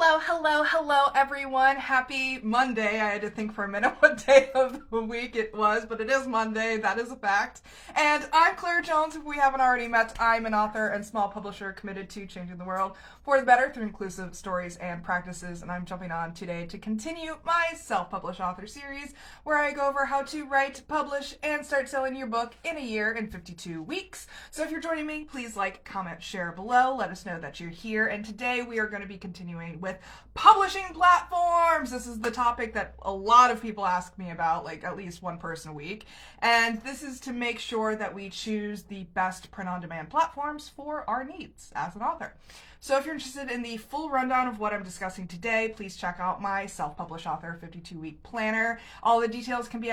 Hello, everyone. Happy Monday. I had to think for a minute what day of the week it was, but it is Monday. That is a fact. And I'm Claire Jones. If we haven't already met, I'm an author and small publisher committed to changing the world for the better through inclusive stories and practices. And I'm jumping on today to continue my self-published author series where I go over how to write, publish, and start selling your book in a year in 52 weeks. So if you're joining me, please like, comment, share below. Let us know that you're here. And today we are going to be continuing with publishing platforms. This is the topic that a lot of people ask me about, like at least one person a week. And this is to make sure that we choose the best print-on-demand platforms for our needs as an author. So if you're interested in the full rundown of what I'm discussing today, please check out my self-published author 52-week planner. All the details can be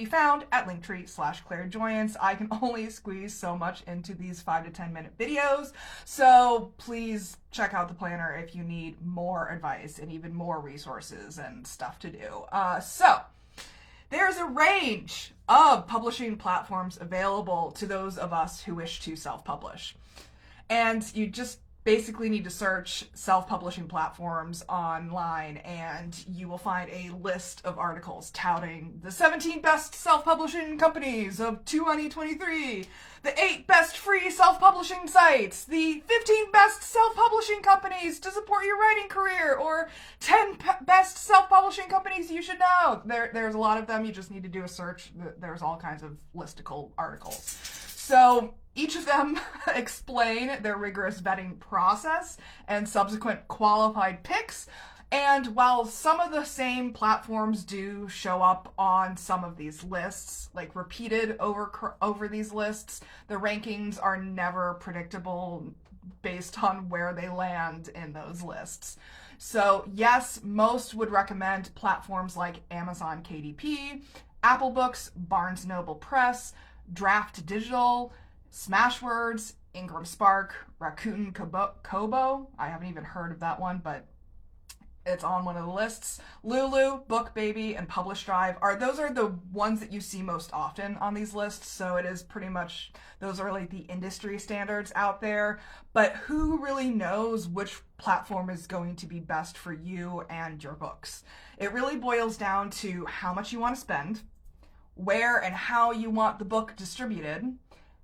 found at linktr.ee/clairjoyance. I can only squeeze so much into these 5 to 10 minute videos, so please check out the planner if you need more advice and even more resources and stuff to do. So there's a range of publishing platforms available to those of us who wish to self-publish, and you just basically need to search self-publishing platforms online and you will find a list of articles touting the 17 best self-publishing companies of 2023, the 8 best free self-publishing sites, the 15 best self-publishing companies to support your writing career, or 10 best self-publishing companies you should know. There's a lot of them. You just need to do a search. There's all kinds of listicle articles. So each of them explain their rigorous vetting process and subsequent qualified picks. And while some of the same platforms do show up on some of these lists, like repeated over these lists, the rankings are never predictable based on where they land in those lists. So yes, most would recommend platforms like Amazon KDP, Apple Books, Barnes Noble Press, Draft Digital, Smashwords, Ingram Spark, Rakuten Kobo. I haven't even heard of that one, but it's on one of the lists. Lulu, BookBaby, and Publish Drive those are the ones that you see most often on these lists. So it is pretty much, those are like the industry standards out there. But who really knows which platform is going to be best for you and your books? It really boils down to how much you want to spend, where and how you want the book distributed,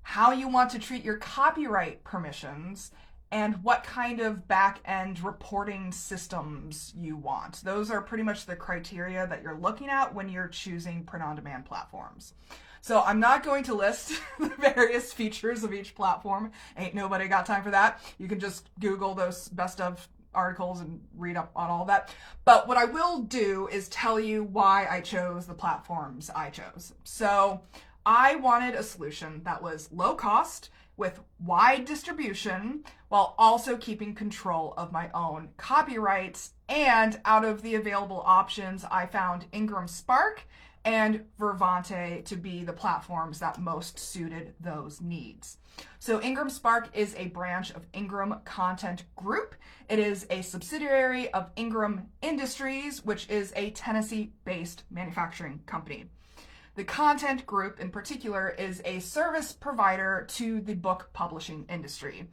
how you want to treat your copyright permissions, and what kind of back-end reporting systems you want. Those are pretty much the criteria that you're looking at when you're choosing print-on-demand platforms. So I'm not going to list the various features of each platform. Ain't nobody got time for that. You can just Google those best of articles and read up on all that. But what I will do is tell you why I chose the platforms I chose. So I wanted a solution that was low cost with wide distribution while also keeping control of my own copyrights. And out of the available options, I found Ingram Spark and Vervante to be the platforms that most suited those needs. So Ingram Spark is a branch of Ingram Content Group. It is a subsidiary of Ingram Industries, which is a Tennessee-based manufacturing company. The Content Group in particular is a service provider to the book publishing industry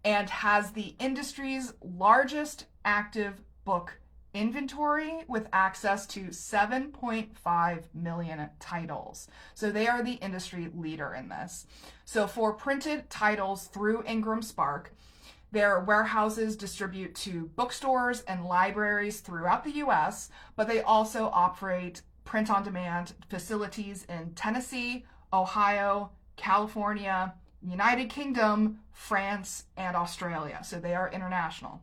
and has the industry's largest active book inventory with access to 7.5 million titles. So they are the industry leader in this. So for printed titles through Ingram Spark, their warehouses distribute to bookstores and libraries throughout the US, but they also operate print-on-demand facilities in Tennessee, Ohio, California, United Kingdom, France, and Australia. So they are international.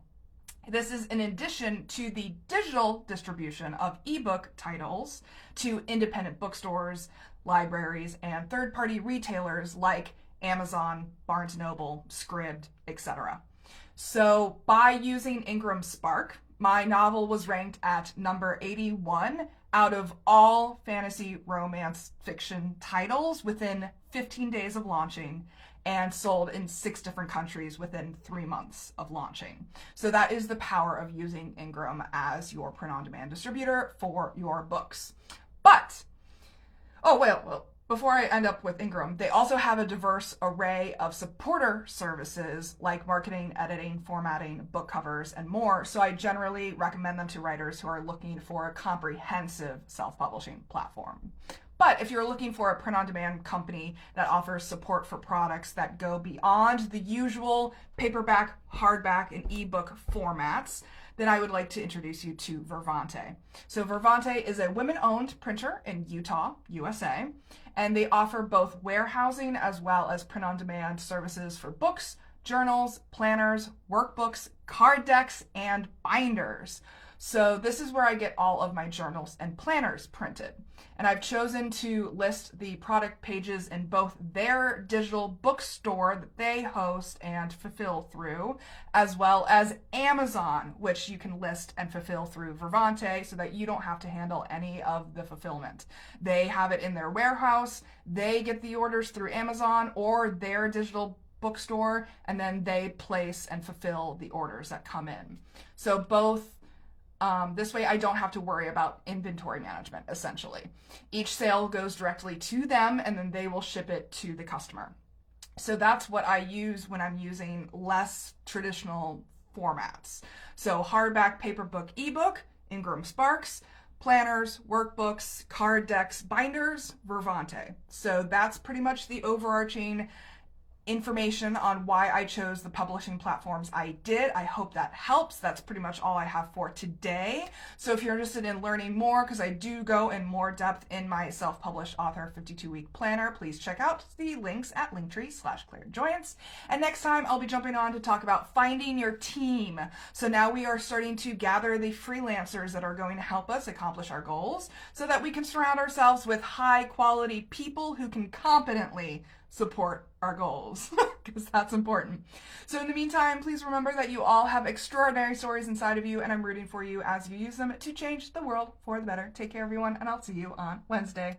This is in addition to the digital distribution of ebook titles to independent bookstores, libraries, and third-party retailers like Amazon, Barnes Noble, Scribd, etc. So by using Ingram Spark, my novel was ranked at number 81 out of all fantasy romance fiction titles within 15 days of launching and sold in 6 different countries within 3 months of launching. So that is the power of using Ingram as your print-on-demand distributor for your books. But, before I end up with Ingram, they also have a diverse array of supporter services like marketing, editing, formatting, book covers, and more. So I generally recommend them to writers who are looking for a comprehensive self-publishing platform. But if you're looking for a print-on-demand company that offers support for products that go beyond the usual paperback, hardback, and ebook formats, then I would like to introduce you to Vervante. So Vervante is a women-owned printer in Utah, USA, and they offer both warehousing as well as print-on-demand services for books, journals, planners, workbooks, card decks, and binders. So this is where I get all of my journals and planners printed. And I've chosen to list the product pages in both their digital bookstore that they host and fulfill through, as well as Amazon, which you can list and fulfill through Vervante so that you don't have to handle any of the fulfillment. They have it in their warehouse, they get the orders through Amazon or their digital bookstore, and then they place and fulfill the orders that come in. So both this way I don't have to worry about inventory management, essentially. Each sale goes directly to them and then they will ship it to the customer. So that's what I use when I'm using less traditional formats. So hardback, paperbook, ebook, Ingram Sparks, planners, workbooks, card decks, binders, Vervante. So that's pretty much the overarching information on why I chose the publishing platforms I did. I hope that helps. That's pretty much all I have for today. So if you're interested in learning more, because I do go in more depth in my self-published author 52-week planner, please check out the links at linktr.ee/clairjoyance. And next time I'll be jumping on to talk about finding your team. So now we are starting to gather the freelancers that are going to help us accomplish our goals so that we can surround ourselves with high quality people who can competently support our goals, because that's important. So in the meantime, please remember that you all have extraordinary stories inside of you, and I'm rooting for you as you use them to change the world for the better. Take care, everyone, and I'll see you on Wednesday.